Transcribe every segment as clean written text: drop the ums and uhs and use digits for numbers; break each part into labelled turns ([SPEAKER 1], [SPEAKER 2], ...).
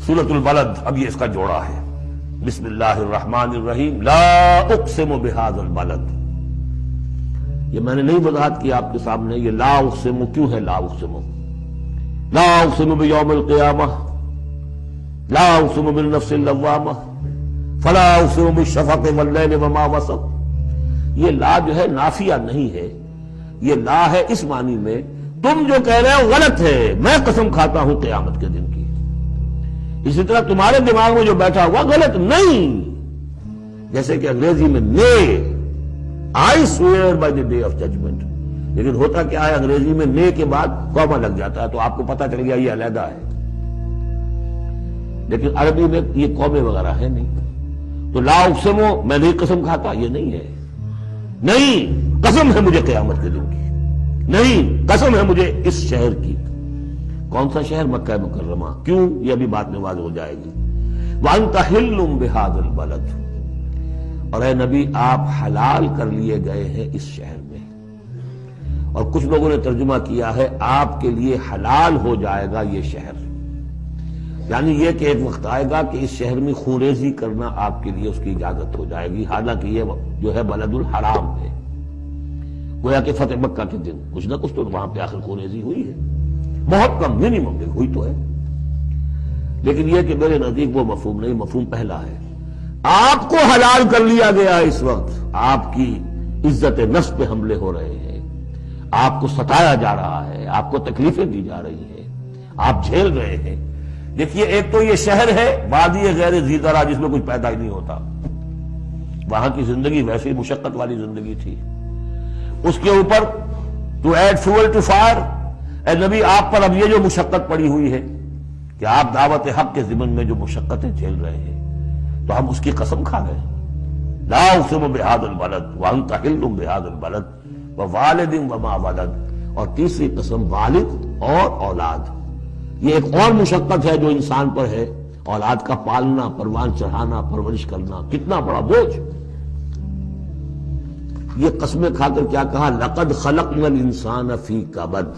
[SPEAKER 1] سورۃ البلد، اب یہ اس کا جوڑا ہے۔ بسم اللہ الرحمن الرحیم، لا اقسم بہذا البلد۔ یہ میں نے نہیں وضاحت کی آپ کے سامنے، یہ لا اقسم کیوں ہے؟ لا اقسم، لا اقسم بیوم القیامہ، لا اقسم بالنفس اللوامہ، فلا اقسم بالشفق واللیل وما وسق۔ یہ لا جو ہے نافیہ نہیں ہے، یہ لا ہے اس معنی میں تم جو کہہ رہے ہو غلط ہے، میں قسم کھاتا ہوں قیامت کے دن کی۔ اسی طرح تمہارے دماغ میں جو بیٹھا ہوا غلط نہیں، جیسے کہ انگریزی میں نے I swear by the day of judgment، لیکن ہوتا کیا ہے انگریزی میں نے کے بعد کوما لگ جاتا ہے تو آپ کو پتا چل گیا یہ علیحدہ ہے، لیکن عربی میں یہ کومے وغیرہ ہے نہیں۔ تو لا اقسمو میں نہیں قسم کھاتا، یہ نہیں ہے، نہیں قسم ہے مجھے قیامت کے دن کی، نہیں قسم ہے مجھے اس شہر کی۔ کون سا شہر؟ مکہ مکرمہ۔ کیوں؟ یہ ابھی بات میں واضح ہو جائے گی۔ وَأَنْتَ حِلٌّ بِهَذَا الْبَلَدِ، اور اے نبی آپ حلال کر لیے گئے ہیں اس شہر میں۔ اور کچھ لوگوں نے ترجمہ کیا ہے آپ کے لیے حلال ہو جائے گا یہ شہر، یعنی یہ کہ ایک وقت آئے گا کہ اس شہر میں خونریزی کرنا آپ کے لیے اس کی اجازت ہو جائے گی، حالانکہ یہ جو ہے بلد الحرام ہے۔ گویا کہ فتح مکہ کے دن کچھ نہ کچھ تو وہاں پہ آخر خونریزی ہوئی ہے، بہت کم، منیمم ہوئی تو ہے، لیکن یہ کہ میرے نزدیک وہ مفہوم نہیں، مفہوم پہلا ہے۔ آپ کو حلال کر لیا گیا اس وقت، آپ کی عزت نفس پہ حملے ہو رہے ہیں، آپ کو ستایا جا رہا ہے، آپ کو تکلیفیں دی جا رہی ہیں، آپ جھیل رہے ہیں۔ دیکھیے ایک تو یہ شہر ہے وادی غیر ذی زرع جس میں کچھ پیدا ہی نہیں ہوتا، وہاں کی زندگی ویسے ہی مشقت والی زندگی تھی، اس کے اوپر to add fuel to fire, اے نبی آپ پر اب یہ جو مشقت پڑی ہوئی ہے کہ آپ دعوت حق کے ضمن میں جو مشقتیں جھیل رہے ہیں، تو ہم اس کی قسم کھا گئے۔ لا اقسم بہذا البلد وانت حل بہذا البلد ووالد وما ولد، اور تیسری قسم والد اور اولاد۔ یہ ایک اور مشقت ہے جو انسان پر ہے، اولاد کا پالنا، پروان چڑھانا، پرورش کرنا، کتنا بڑا بوجھ۔ یہ قسمیں کھا کر کیا کہا؟ لقد خلقنا الانسان فی کبد،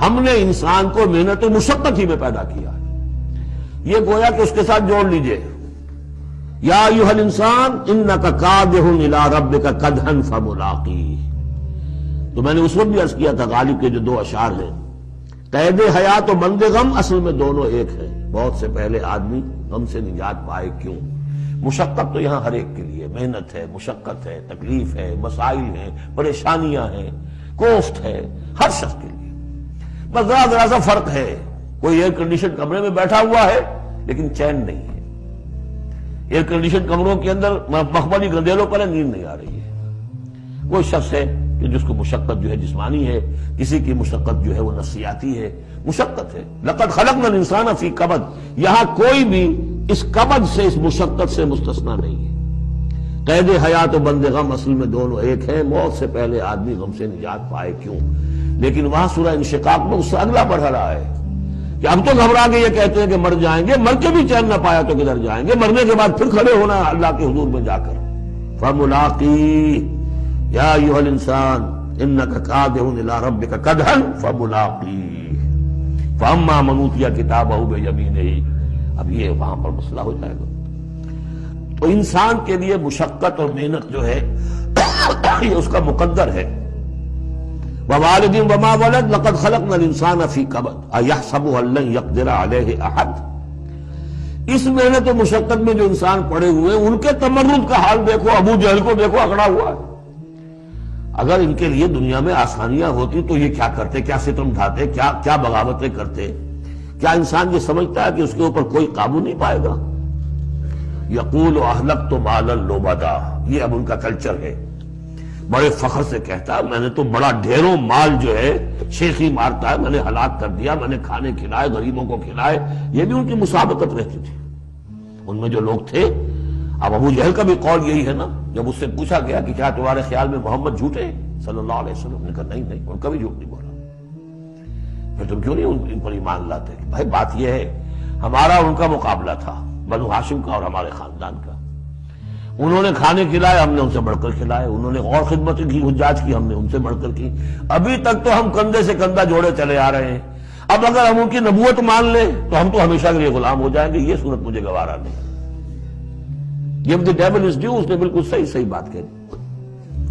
[SPEAKER 1] ہم نے انسان کو محنت و مشقت ہی میں پیدا کیا ہے۔ یہ گویا کہ اس کے ساتھ جوڑ لیجئے، یا ایھا الانسان انک کادح الی ربک کدحا فملاقیہ۔ تو میں نے اس وقت بھی عرض کیا تھا غالب کے جو دو اشعار ہیں، قید حیات و بند غم اصل میں دونوں ایک ہیں، بہت سے پہلے آدمی غم سے نجات پائے کیوں؟ مشقت تو یہاں ہر ایک کے لیے، محنت ہے، مشقت ہے، تکلیف ہے، مسائل ہیں، پریشانیاں ہیں، کوفت ہے، ہر شخص کے لیے۔ بس ذرا سا فرق ہے، کوئی ایئر کنڈیشن کمرے میں بیٹھا ہوا ہے لیکن چین نہیں ہے، ایئر کنڈیشن کمروں کے اندر مخملی گدیلوں پر نیند نہیں آ رہی ہے۔ کوئی شخص ہے کہ جس کو مشقت جو ہے جسمانی ہے، کسی کی مشقت جو ہے وہ نفسیاتی ہے، مشقت ہے۔ لقد خلقنا الانسان فی کبد، یہاں کوئی بھی اس کبد سے، اس مشقت سے مستثنا نہیں ہے۔ قید حیات و بند غم اصل میں دونوں ایک ہیں، موت سے پہلے آدمی غم سے نجات پائے کیوں؟ لیکن وہاں سورہ انشقاق میں اس سے اگلا مرحلہ ہے کہ ہم تو گھبرا کے یہ کہتے ہیں کہ مر جائیں گے، مر کے بھی چین نہ پایا تو کدھر جائیں گے، مرنے کے بعد پھر کھڑے ہونا اللہ کے حضور میں جا کر۔ فملاقی یا ایھا الانسان انک کادح الی ربک کدحا فملاقی فاما من اوتی کتابہ بیمینہ۔ اب یہ وہاں پر مسئلہ ہو جائے گا۔ تو انسان کے لیے مشقت اور محنت جو ہے یہ اس کا مقدر ہے۔ ووالد وما ولد لقد خلقنا الانسان فی کبد ایحسب ان لن یقدر علیہ احد۔ اس محنت و مشقت میں جو انسان پڑے ہوئے ان کے تمرد کا حال دیکھو، ابو جہل کو دیکھو اکڑا ہوا ہے۔ اگر ان کے لیے دنیا میں آسانیاں ہوتی تو یہ کیا کرتے، کیا ستم ڈھاتے، کیا بغاوتیں کرتے؟ کیا انسان یہ سمجھتا ہے کہ اس کے اوپر کوئی قابو نہیں پائے گا؟ یقول اہلکت مالا لبدا، یہ اب ان کا کلچر ہے، بڑے فخر سے کہتا ہے میں نے تو بڑا ڈھیروں مال جو ہے شیخی مارتا ہے، میں نے ہلاک کر دیا، میں نے کھانے کھلائے، غریبوں کو کھلائے۔ یہ بھی ان کی مسابقت رہتی تھی ان میں جو لوگ تھے۔ اب ابو جہل کا بھی قول یہی ہے نا، جب اس سے پوچھا گیا کہ کیا تمہارے خیال میں محمد جھوٹے ہیں صلی اللہ علیہ وسلم، نے کہا نہیں ان کا بھی جھوٹ نہیں بولا۔ پھر تم کیوں نہیں ان پر ایمان لاتے؟ بھائی بات یہ ہے ہمارا ان کا مقابلہ تھا، بنو ہاشم کا اور ہمارے خاندان کا۔ انہوں نے کھانے کھلائے، ہم نے ان سے بڑھ کر کھلائے، انہوں نے اور خدمت کی، حجاج کی، ہم نے ان سے بڑھ کر کی۔ ابھی تک تو ہم کندھے سے کندھا جوڑے چلے آ رہے ہیں۔ اب اگر ہم ان کی نبوت مان لیں تو ہم تو ہمیشہ کے لیے غلام ہو جائیں گے، یہ صورت مجھے گوارا نہیں۔ Give the devil his due، اس نے بالکل صحیح بات کہی،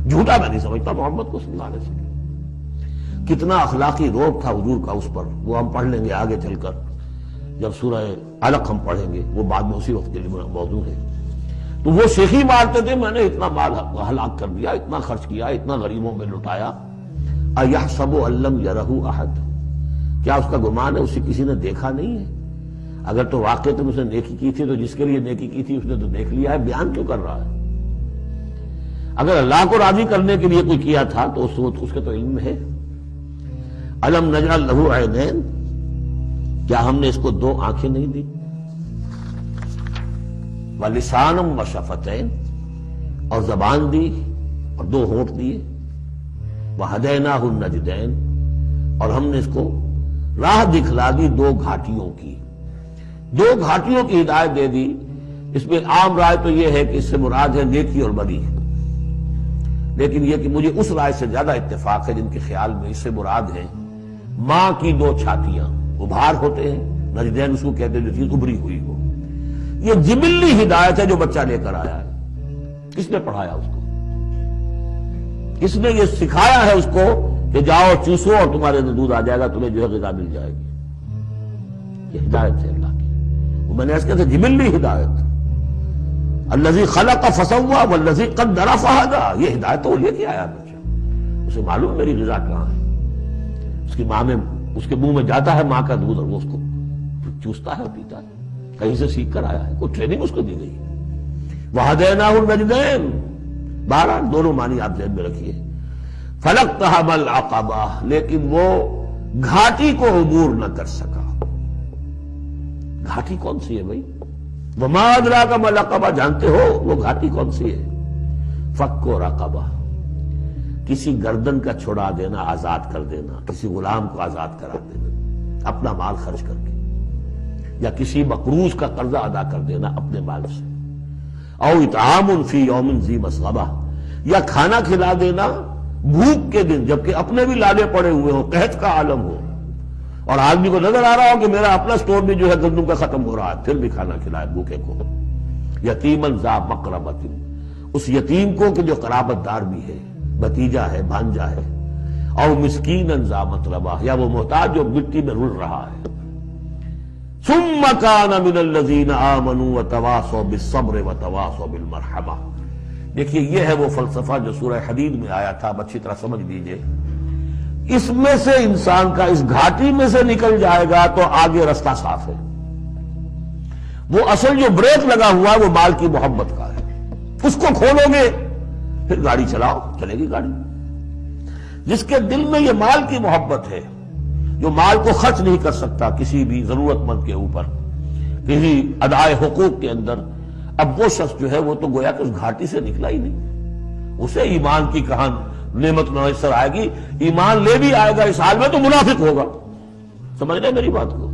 [SPEAKER 1] جھوٹا میں نہیں سمجھتا محمد کو صلی اللہ علیہ وسلم۔ کتنا اخلاقی روب تھا حضور کا اس پر، وہ ہم پڑھ لیں گے آگے چل کر جب سورہ علق ہم پڑھیں گے، وہ بعد میں اسی وقت کے لیے موضوع ہے۔ تو وہ شیخی مارتے تھے، میں نے اتنا مال ہلاک کر دیا، اتنا خرچ کیا، اتنا غریبوں میں لٹایا۔ اَيَحْسَبُ أَن لَّمْ يَرَهُ أَحَدٌ، کیا اس کا گمان ہے اسے کسی نے دیکھا نہیں ہے؟ اگر تو واقع تم اس نے نیکی کی تھی تو جس کے لیے نیکی کی تھی اس نے تو دیکھ لیا ہے، بیان کیوں کر رہا ہے؟ اگر اللہ کو راضی کرنے کے لیے کوئی کیا تھا تو اس کے تو علم میں ہے۔ أَلَمْ نَجْعَل لَّهُ عَيْنَيْنِ، کیا ہم نے اس کو دو آنکھیں نہیں دی؟ وَلِسَانًا وَشَفَتَيْنِ، اور زبان دی اور دو ہونٹ دیے۔ وَهَدَيْنَاهُ النَّجْدَيْنِ، اور ہم نے اس کو راہ دکھلا دی دو گھاٹیوں کی، دو گھاٹیوں کی ہدایت دے دی۔ اس میں عام رائے تو یہ ہے کہ اس سے مراد ہے نیکی اور بدی، لیکن یہ کہ مجھے اس رائے سے زیادہ اتفاق ہے جن کے خیال میں اس سے مراد ہے ماں کی دو چھاتیاں، ابھار ہوتے ہیں، نجدین اس کو کہتے ہیں جو چیز ابھری ہوئی ہو۔ یہ جبلی ہدایت ہے جو بچہ لے کر آیا ہے۔ کس نے پڑھایا اس کو؟ کس نے یہ سکھایا ہے اس کو کہ جاؤ چوسو اور تمہارے اندر دودھ آ جائے گا، تمہیں جو ہے غذا مل جائے گی؟ یہ ہدایت ہے اللہ کی، وہ میں نے اس کہا تھا جبلی ہدایت۔ الذی خلق فسوی والذی قدر فہدی، یہ ہدایت تو وہ لے کے آیا بچہ، اسے معلوم میری غذا کہاں ہے۔ اس کی ماں میں، اس کے منہ میں جاتا ہے ماں کا دودھ اور وہ اس کو چوستا ہے اور پیتا ہے، کہیں سے سیکھ کر آیا ہے، کوئی ٹریننگ اس کو دی گئی۔ وَهَدَيْنَاهُ النَّجْدَيْنِ، بہرحال دونوں معنی آپ ذہن میں رکھیے۔ فَلَقْتَحَمَ الْعَقَبَةَ، لیکن وہ گھاٹی کو عبور نہ کر سکا۔ گھاٹی کون سی ہے بھائی؟ وَمَا أَدْرَاكَ مَا الْعَقَبَةُ، جانتے ہو وہ گھاٹی کون سی ہے؟ فَكُّ رَقَبَةٍ، کسی گردن کا چھڑا دینا، آزاد کر دینا، کسی غلام کو آزاد کرا دینا اپنا مال خرچ کر کے، یا کسی مقروض کا قرضہ ادا کر دینا اپنے مال سے۔ او اطعام فی یوم ذی مسغبہ، یا کھانا کھلا دینا بھوک کے دن جبکہ اپنے بھی لالے پڑے ہوئے ہو، قحط کا عالم ہو، اور آدمی کو نظر آ رہا ہو کہ میرا اپنا سٹور بھی جو ہے گندم کا ختم ہو رہا ہے، پھر بھی کھانا کھلائے بھوکے کو۔ یتیما ذا مقربۃ، اس یتیم کو کہ جو قرابت دار بھی ہے، بھتیجا ہے، بھانجا ہے۔ او مسکینا ذا متربہ، یا وہ محتاج جو مٹی میں رل رہا ہے۔ ثم كان من الذين آمنوا وتواصوا بالصبر وتواصوا بالمرحمہ۔ دیکھیے یہ ہے وہ فلسفہ جو سورہ حدید میں آیا تھا، اب اچھی طرح سمجھ لیجئے۔ اس میں سے انسان کا اس گھاٹی میں سے نکل جائے گا تو آگے رستہ صاف ہے۔ وہ اصل جو بریک لگا ہوا ہے وہ مال کی محبت کا ہے، اس کو کھولو گے پھر گاڑی چلاؤ، چلے گی گاڑی۔ جس کے دل میں یہ مال کی محبت ہے، جو مال کو خرچ نہیں کر سکتا کسی بھی ضرورت مند کے اوپر، کسی ادائے حقوق کے اندر، اب وہ شخص جو ہے وہ تو گویا کہ اس گھاٹی سے نکلا ہی نہیں۔ اسے ایمان کی کہاں نعمت میسر آئے گی، ایمان لے بھی آئے گا اس حال میں تو منافق ہوگا۔ سمجھ رہے میری بات کو؟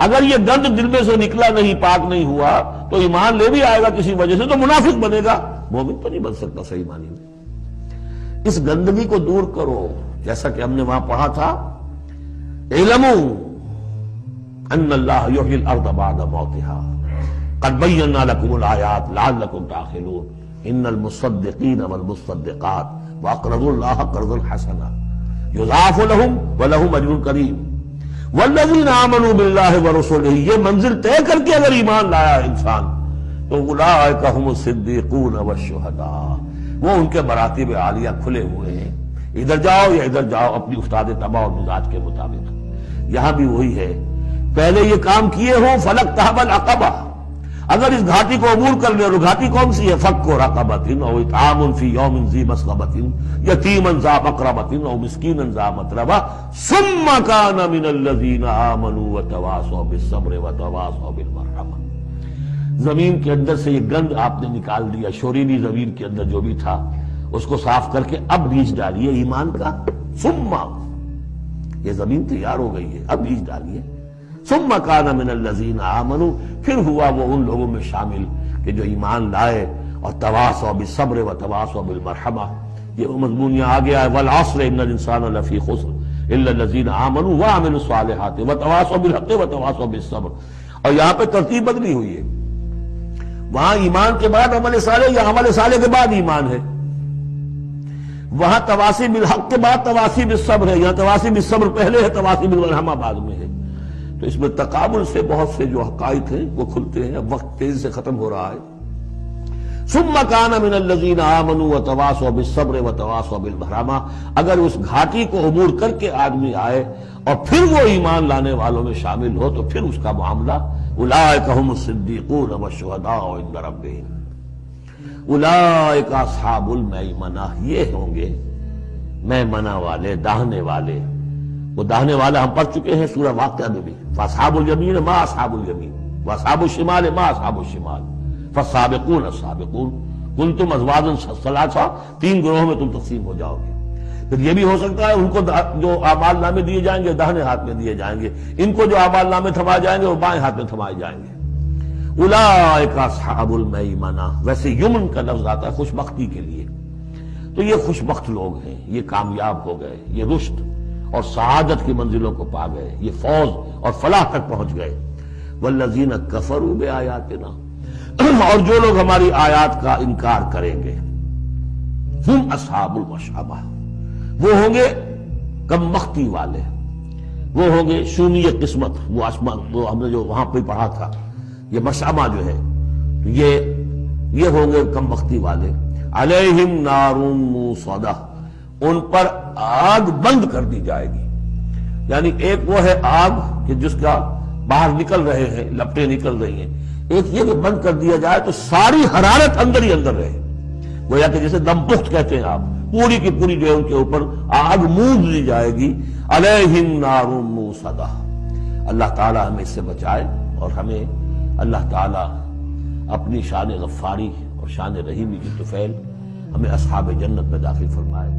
[SPEAKER 1] اگر یہ گند دل میں سے نکلا نہیں، پاک نہیں ہوا، تو ایمان لے بھی آئے گا کسی وجہ سے تو منافق بنے گا، مومن تو نہیں بن سکتا صحیح معنی میں۔ اس گندگی کو دور کرو، جیسا کہ ہم نے وہاں پڑھا تھا، اعلموا ان اللہ یحیی الارض بعد موتها قد بینا لکم الآیات لعلکم تعقلون ان المصدقین والمصدقات واقرضوا اللہ قرضا حسنا یضاعف لهم ولهم اجر کریم والذین آمنوا باللہ ورسلہ، یہ منزل طے کر کے اگر ایمان لایا انسان تو اولئک هم الصدیقون والشہداء، وہ ان کے مراتب عالیہ کھلے ہوئے ہیں، ادھر جاؤ یا ادھر جاؤ اپنی استاد طبع اور مزاج کے مطابق۔ یہاں بھی وہی ہے، پہلے یہ کام کیے ہوں فلقتحم العقبہ، اگر اس گھاٹی کو عبور کر لے، اور گھاٹی کون سی ہے؟ فک رقبۃ او اطعام فی یوم ذی مسغبۃ یتیما ذا مقربۃ او مسکینا ذا متربہ ثم کان من الذین آمنوا وتواصوا بالصبر وتواصوا بالمرحمہ۔ زمین کے اندر سے یہ گند آپ نے نکال دیا، شورینی زمین کے اندر جو بھی تھا اس کو صاف کر کے اب بیج ڈالیے ایمان کا۔ ثم، یہ زمین تیار ہو گئی ہے، اب بیج ڈالیے۔ ثم کان من الذین آمنوا، پھر ہوا وہ ان لوگوں میں شامل کہ جو ایمان لائے اور تواصوا بالصبر وتواصوا بالمرحمہ۔ یہ مضمون یہاں آ گیا ہے، والعصر ان الانسان لفی خسر الا الذین آمنوا وعملوا الصالحات وتواصوا بالحق وتواصوا بالصبر. اور یہاں پہ ترتیب بدلی ہوئی ہے، وہاں ایمان کے بعد عمل صالح یا عمل صالح کے بعد ایمان ہے، وہاں تواصی بالحق کے بعد تواصی بالصبر ہے، یہاں تواصی بالصبر پہلے ہے، تواصی بالمرحمہ بعد میں ہے. تو اس میں تقابل سے بہت سے جو حقائق ہیں وہ کھلتے ہیں. اب وقت تیزی سے ختم ہو رہا ہے. ثم كان من الذين آمنوا وتواصوا بالصبر وتواصوا بالمرحمہ. اگر اس گھاٹی کو عبور کر کے آدمی آئے اور پھر وہ ایمان لانے والوں میں شامل ہو تو پھر اس کا معاملہ اولئک هم الصدیقون والشہداء عند ربهم اولئک اصحاب المیمنہ. یہ ہوں گے میمنہ والے، داہنے والے. وہ داہنے والا ہم پڑھ چکے ہیں سورہ واقعہ میں بھی. فاصحاب الیمین ما اصحاب الیمین واصحاب الشمال ما اصحاب الشمال فالسابقون السابقون کنتم ازواجا ثلاثا. 3 گروہوں میں تم تقسیم ہو جاؤ گے. پھر یہ بھی ہو سکتا ہے ان کو جو اعمال نامے دیے جائیں گے داہنے ہاتھ میں دیے جائیں گے، ان کو جو اعمال نامے تھمائے جائیں گے وہ بائیں ہاتھ میں تھمائے جائیں گے. اولئک اصحاب المیمنہ. ویسے یمن کا لفظ آتا ہے خوش بختی کے لیے. تو یہ خوش بخت لوگ ہیں، یہ کامیاب ہو گئے، یہ رشد اور سعادت کی منزلوں کو پا گئے، یہ فوز اور فلاح تک پہنچ گئے. والذین کفروا بآیاتنا. اور جو لوگ ہماری آیات کا انکار کریں گے ہم اصحاب المشأمہ. وہ ہوں گے کم بختی والے، وہ ہوں گے شومی قسمت. وہ آسمان وہ ہم نے جو وہاں پہ پڑھا تھا، یہ مشأمہ جو ہے یہ ہوں گے کم بختی والے. علیہم نار موصدہ. ان پر آگ بند کر دی جائے گی. یعنی ایک وہ ہے آگ کہ جس کا باہر نکل رہے ہیں، لپٹیں نکل رہی ہیں. ایک یہ کہ بند کر دیا جائے تو ساری حرارت اندر ہی اندر رہے. گویا کہ جیسے دم پخت کہتے ہیں آپ، پوری کی پوری جو ہے ان کے اوپر آگ موند دی جائے گی. علیہم نار موصدہ. اللہ تعالی ہمیں اس سے بچائے اور ہمیں اللہ تعالی اپنی شان غفاری اور شان رحیمی کی طفیل ہمیں اصحاب جنت میں داخل فرمائے.